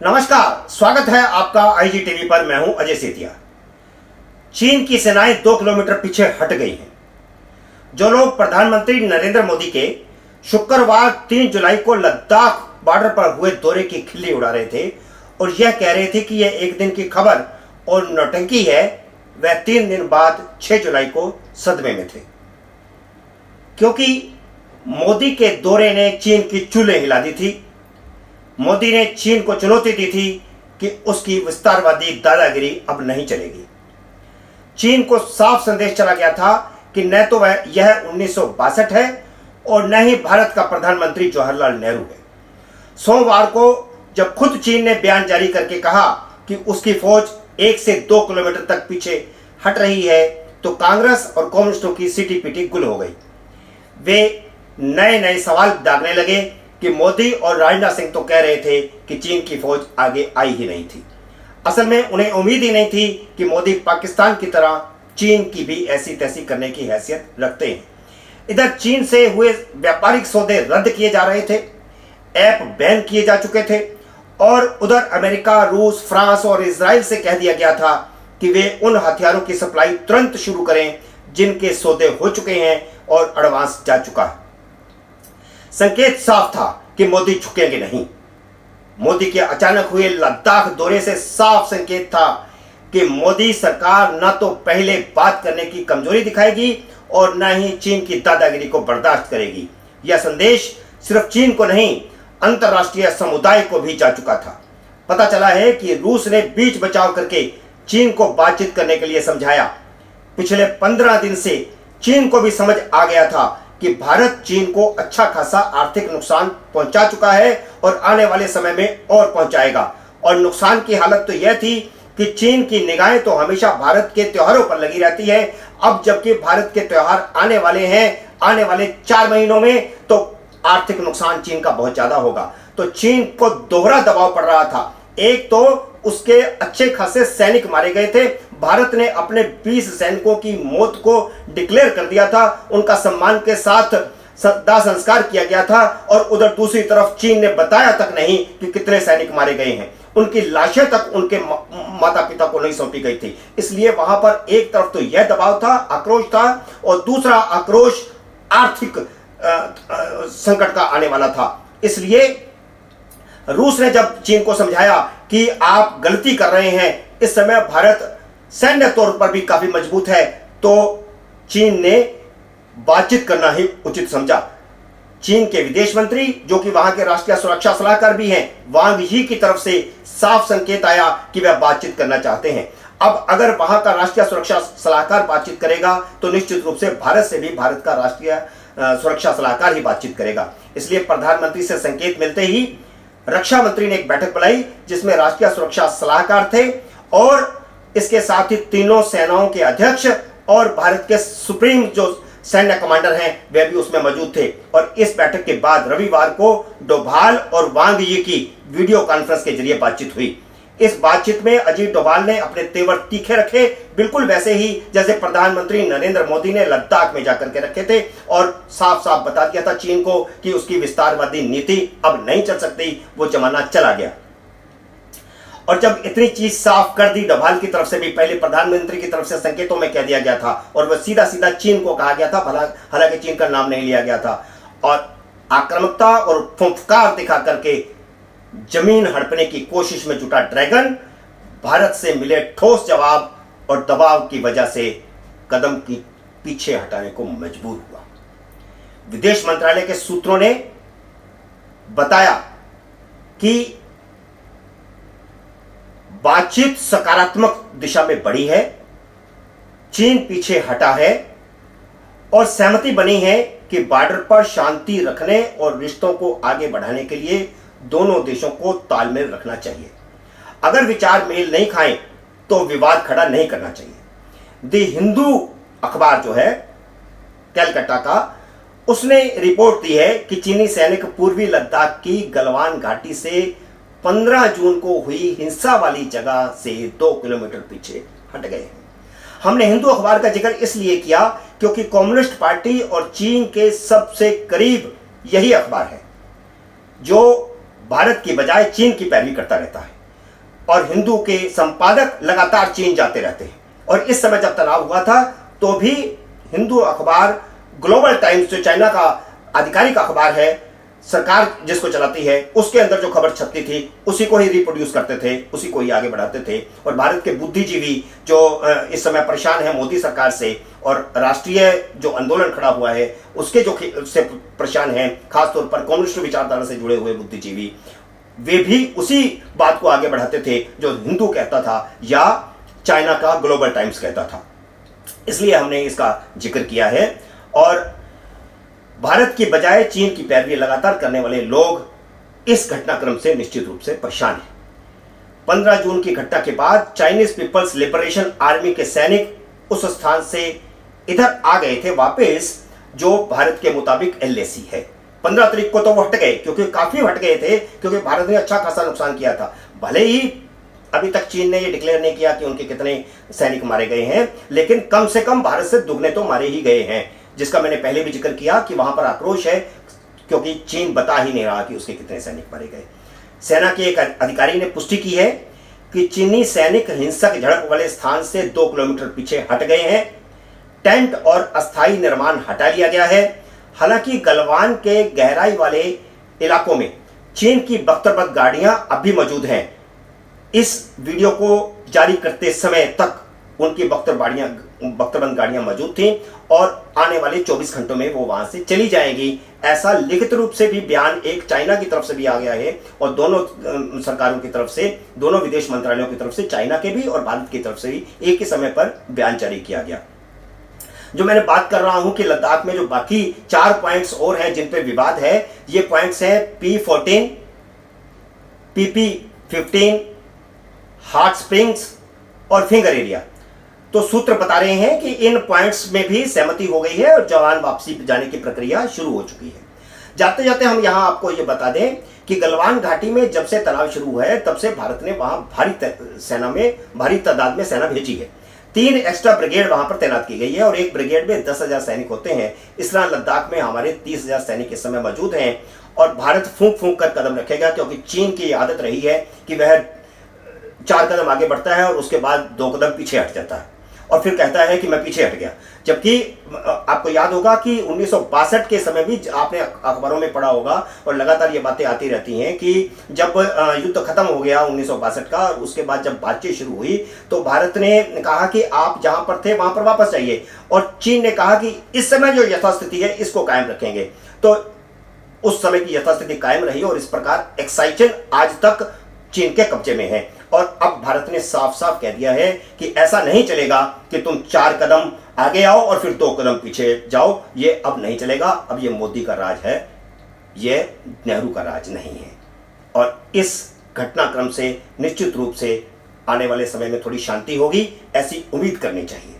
नमस्कार, स्वागत है आपका आईजी टीवी पर। मैं हूं अजय सेतिया। चीन की सेनाएं 2 किलोमीटर पीछे हट गई हैं। जो लोग प्रधानमंत्री नरेंद्र मोदी के शुक्रवार 3 जुलाई को लद्दाख बॉर्डर पर हुए दौरे की खिल्ली उड़ा रहे थे और यह कह रहे थे कि यह एक दिन की खबर और नौटंकी है, वह 3 दिन बाद 6 जुलाई को सदमे में थे, क्योंकि मोदी के दौरे ने चीन की चूल्हे हिला दी थी। मोदी ने चीन को चुनौती दी थी कि उसकी विस्तारवादी दादागिरी अब नहीं चलेगी। चीन को साफ संदेश चला गया था कि न तो वह यह 1962 है और न ही भारत का प्रधानमंत्री जवाहरलाल नेहरू है। सोमवार को जब खुद चीन ने बयान जारी करके कहा कि उसकी फौज 1 से 2 किलोमीटर तक पीछे हट रही है, तो कांग्रेस और कम्युनिस्टों की सीटी पीटी गुल हो गई। वे नए नए सवाल दागने लगे कि मोदी और राजनाथ सिंह तो कह रहे थे कि चीन की फौज आगे आई ही नहीं थी। असल में उन्हें उम्मीद ही नहीं थी कि मोदी पाकिस्तान की तरह चीन की भी ऐसी तैसी करने की हैसियत रखते हैं। इधर चीन से हुए व्यापारिक सौदे रद्द किए जा रहे थे, ऐप बैन किए जा चुके थे और उधर अमेरिका, रूस, फ्रांस और इजराइल से कह दिया गया था कि वे उन हथियारों की सप्लाई तुरंत शुरू करें जिनके सौदे हो चुके हैं और एडवांस जा चुका है। संकेत साफ था कि मोदी झुकेंगे नहीं। मोदी के अचानक हुए लद्दाख दौरे से साफ संकेत था कि मोदी सरकार न तो पहले बात करने की कमजोरी दिखाएगी और न ही चीन की दादागिरी को बर्दाश्त करेगी। यह संदेश सिर्फ चीन को नहीं, अंतर्राष्ट्रीय समुदाय को भी जा चुका था। पता चला है कि रूस ने बीच बचाव करके चीन को बातचीत करने के लिए समझाया। पिछले 15 दिन से चीन को भी समझ आ गया था कि भारत चीन को अच्छा खासा आर्थिक नुकसान पहुंचा चुका है और आने वाले समय में और पहुंचाएगा। और नुकसान की हालत तो यह थी कि चीन की निगाहें तो हमेशा भारत के त्योहारों पर लगी रहती है। अब जबकि भारत के त्योहार आने वाले हैं, आने वाले 4 महीनों में, तो आर्थिक नुकसान चीन का बहुत ज्यादा होगा। तो चीन को दोहरा दबाव पड़ रहा था। एक तो उसके अच्छे खासे सैनिक मारे गए थे, भारत ने अपने 20 सैनिकों की मौत को डिक्लेयर कर दिया था, उनका सम्मान के साथ दाह संस्कार किया गया था। और उधर दूसरी तरफ चीन ने बताया तक नहीं कि कितने सैनिक मारे गए हैं, उनकी लाशें तक उनके माता पिता को नहीं सौंपी गई थी। इसलिए वहां पर एक तरफ तो यह दबाव था, आक्रोश था, और दूसरा आक्रोश आर्थिक संकट का आने वाला था। इसलिए रूस ने जब चीन को समझाया कि आप गलती कर रहे हैं, इस समय भारत सैन्य तौर पर भी काफी मजबूत है, तो चीन ने बातचीत करना ही उचित समझा। चीन के विदेश मंत्री, जो कि वहां के राष्ट्रीय सुरक्षा सलाहकार भी हैं, वांग यी की तरफ से साफ संकेत आया कि वह बातचीत करना चाहते हैं। अब अगर वहां का राष्ट्रीय सुरक्षा सलाहकार बातचीत करेगा तो निश्चित रूप से भारत से भी भारत का राष्ट्रीय सुरक्षा सलाहकार ही बातचीत करेगा। इसलिए प्रधानमंत्री से संकेत मिलते ही रक्षा मंत्री ने एक बैठक बुलाई जिसमें राष्ट्रीय सुरक्षा सलाहकार थे और इसके साथ ही तीनों सेनाओं के अध्यक्ष और भारत के सुप्रीम जो सैन्य कमांडर हैं वे भी उसमें मौजूद थे। और इस बैठक के बाद रविवार को डोभाल और वांग यी की वीडियो कॉन्फ्रेंस के जरिए बातचीत हुई। इस बातचीत में अजीत डोभाल ने अपने तेवर तीखे रखे, बिल्कुल वैसे ही जैसे प्रधानमंत्री नरेंद्र मोदी ने लद्दाख में जाकर के रखे थे, और साफ साफ बता दिया था चीन को कि उसकी विस्तारवादी नीति अब नहीं चल सकती, वो जमाना चला गया। और जब इतनी चीज साफ कर दी डोभाल की तरफ से भी, पहले प्रधानमंत्री की तरफ से संकेतों में कह दिया गया था और वह सीधा सीधा चीन को कहा गया था, हालांकि चीन का नाम नहीं लिया गया था। और आक्रामकता और फुंफकार दिखा करके जमीन हड़पने की कोशिश में जुटा ड्रैगन भारत से मिले ठोस जवाब और दबाव की वजह से कदम की पीछे हटाने को मजबूर हुआ। विदेश मंत्रालय के सूत्रों ने बताया कि बातचीत सकारात्मक दिशा में बढ़ी है, चीन पीछे हटा है और सहमति बनी है कि बॉर्डर पर शांति रखने और रिश्तों को आगे बढ़ाने के लिए दोनों देशों को तालमेल रखना चाहिए। अगर विचार मेल नहीं खाएं तो विवाद खड़ा नहीं करना चाहिए। द हिंदू अखबार जो है कलकत्ता का, उसने रिपोर्ट दी है कि चीनी सैनिक पूर्वी लद्दाख की गलवान घाटी से 15 जून को हुई हिंसा वाली जगह से 2 किलोमीटर पीछे हट गए हैं। हमने हिंदू अखबार का जिक्र इसलिए किया क्योंकि कम्युनिस्ट पार्टी और चीन के सबसे करीब यही अखबार है जो भारत की बजाय चीन की पैरवी करता रहता है और हिंदू के संपादक लगातार चीन जाते रहते हैं। और इस समय जब तनाव हुआ था तो भी हिंदू अखबार ग्लोबल टाइम्स, जो चाइना का आधिकारिक अखबार है, सरकार जिसको चलाती है, उसके अंदर जो खबर छपती थी उसी को ही रिप्रोड्यूस करते थे, उसी को ही आगे बढ़ाते थे। और भारत के बुद्धिजीवी जो इस समय परेशान है मोदी सरकार से और राष्ट्रीय जो आंदोलन खड़ा हुआ है उसके जो से परेशान हैं, खासतौर पर कम्युनिस्ट विचारधारा से जुड़े हुए बुद्धिजीवी, वे भी उसी बात को आगे बढ़ाते थे जो हिंदू कहता था या चाइना का ग्लोबल टाइम्स कहता था। इसलिए हमने इसका जिक्र किया है। और भारत की बजाय चीन की पैरवी लगातार करने वाले लोग इस घटनाक्रम से निश्चित रूप से परेशान हैं। 15 जून की घटना के बाद चाइनीज पीपल्स लिबरेशन आर्मी के सैनिक उस स्थान से इधर आ गए थे वापस, जो भारत के मुताबिक एलएसी है। 15 तारीख को तो वो हट गए, क्योंकि काफी हट गए थे, क्योंकि भारत ने अच्छा खासा नुकसान किया था। भले ही अभी तक चीन ने ये डिक्लेयर नहीं किया कि उनके कितने सैनिक मारे गए हैं, लेकिन कम से कम भारत से दुगने तो मारे ही गए हैं, जिसका मैंने पहले भी जिक्र किया कि वहां पर आक्रोश है, क्योंकि चीन बता ही नहीं रहा कि उसके कितने सैनिक मारे गए। सेना के एक अधिकारी ने पुष्टि की है कि चीनी सैनिक हिंसक झड़प वाले स्थान से 2 किलोमीटर पीछे हट गए हैं। टेंट और अस्थायी निर्माण हटा लिया गया है। हालांकि गलवान के गहराई वाले इलाकों में चीन की बख्तरबंद गाड़ियां अब भी मौजूद हैं। इस वीडियो को जारी करते समय तक उनकी बख्तरबंद गाड़ियां मौजूद थीं और आने वाले 24 घंटों में वो वहां से चली जाएंगी। ऐसा लिखित रूप से भी बयान एक चाइना की तरफ से भी आ गया है और दोनों सरकारों की तरफ से, दोनों विदेश मंत्रालयों की तरफ से, चाइना के भी और भारत की तरफ से भी एक ही समय पर बयान जारी किया गया। जो मैंने बात कर रहा हूं कि लद्दाख में जो बाकी 4 पॉइंट्स और हैं जिन पे विवाद है, ये पॉइंट्स हैं P14, PP15, हॉट स्प्रिंग्स और फिंगर एरिया। तो सूत्र बता रहे हैं कि इन पॉइंट्स में भी सहमति हो गई है और जवान वापसी जाने की प्रक्रिया शुरू हो चुकी है। जाते जाते हम यहां आपको ये बता दें कि गलवान घाटी में जब से तनाव शुरू हुआ है तब से भारत ने वहां भारी तादाद में सेना भेजी है। 3 एक्स्ट्रा ब्रिगेड वहां पर तैनात की गई है और एक ब्रिगेड में 10,000 सैनिक होते हैं। इस तरह लद्दाख में हमारे 30,000 सैनिक इस समय मौजूद हैं और भारत फूंक फूंक कर कदम रखेगा, क्योंकि चीन की आदत रही है कि वह 4 कदम आगे बढ़ता है और उसके बाद 2 कदम पीछे हट जाता है और फिर कहता है कि मैं पीछे हट गया। जबकि आपको याद होगा कि 1962 के समय भी आपने अखबारों में पढ़ा होगा और लगातार ये बातें आती रहती हैं कि जब युद्ध खत्म हो गया 1962 का, उसके बाद जब बातचीत शुरू हुई तो भारत ने कहा कि आप जहां पर थे वहां पर वापस जाइए और चीन ने कहा कि इस समय जो यथास्थिति है इसको कायम रखेंगे। तो उस समय की यथास्थिति कायम रही और इस प्रकार एक्साइचन आज तक चीन के कब्जे में है। और अब भारत ने साफ साफ कह दिया है कि ऐसा नहीं चलेगा कि तुम 4 कदम आगे आओ और फिर 2 कदम पीछे जाओ। ये अब नहीं चलेगा। अब ये मोदी का राज है, ये नेहरू का राज नहीं है। और इस घटनाक्रम से निश्चित रूप से आने वाले समय में थोड़ी शांति होगी, ऐसी उम्मीद करनी चाहिए।